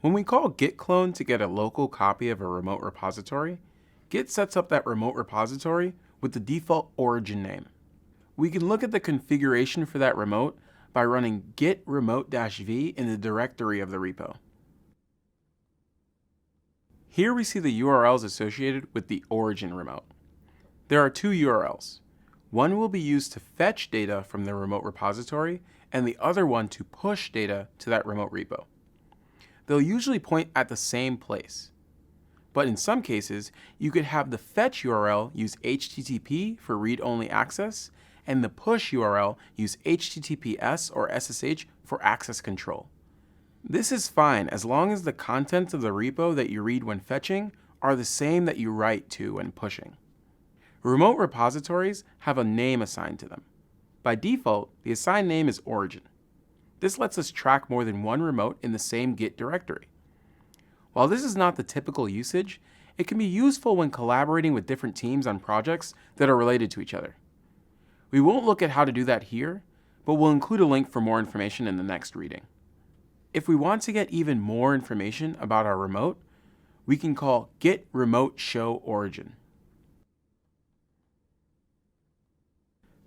When we call git clone to get a local copy of a remote repository, Git sets up that remote repository with the default origin name. We can look at the configuration for that remote by running git remote-v in the directory of the repo. Here we see the URLs associated with the origin remote. There are two URLs. One will be used to fetch data from the remote repository, and the other one to push data to that remote repo. They'll usually point at the same place. But in some cases, you could have the fetch URL use HTTP for read-only access, and the push URL use HTTPS or SSH for access control. This is fine as long as the contents of the repo that you read when fetching are the same that you write to when pushing. Remote repositories have a name assigned to them. By default, the assigned name is origin. This lets us track more than one remote in the same Git directory. While this is not the typical usage, it can be useful when collaborating with different teams on projects that are related to each other. We won't look at how to do that here, but we'll include a link for more information in the next reading. If we want to get even more information about our remote, we can call git remote show origin.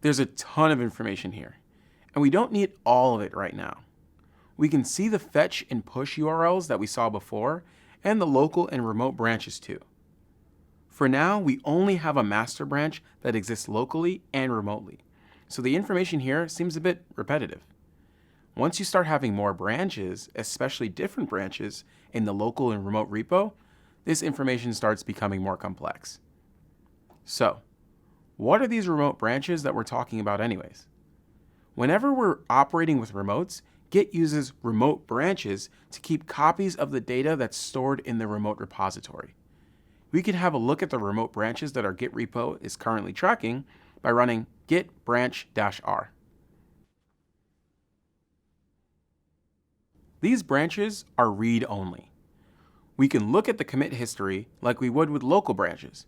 There's a ton of information here, and we don't need all of it right now. We can see the fetch and push URLs that we saw before, and the local and remote branches too. For now, we only have a master branch that exists locally and remotely, so the information here seems a bit repetitive. Once you start having more branches, especially different branches, in the local and remote repo, this information starts becoming more complex. So, what are these remote branches that we're talking about anyways? Whenever we're operating with remotes, Git uses remote branches to keep copies of the data that's stored in the remote repository. We can have a look at the remote branches that our Git repo is currently tracking by running git branch-r. These branches are read-only. We can look at the commit history like we would with local branches,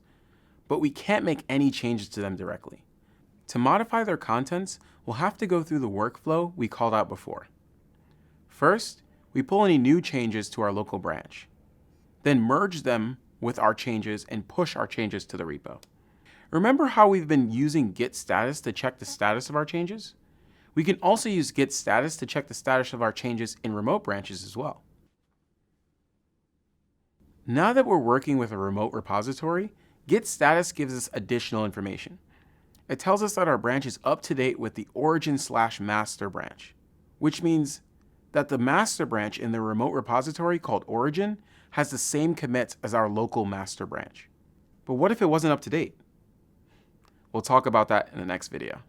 but we can't make any changes to them directly. To modify their contents, we'll have to go through the workflow we called out before. First, we pull any new changes to our local branch, then merge them with our changes and push our changes to the repo. Remember how we've been using Git Status to check the status of our changes? We can also use Git Status to check the status of our changes in remote branches as well. Now that we're working with a remote repository, Git Status gives us additional information. It tells us that our branch is up to date with the origin/master branch, which means that the master branch in the remote repository called origin has the same commits as our local master branch. But what if it wasn't up to date? We'll talk about that in the next video.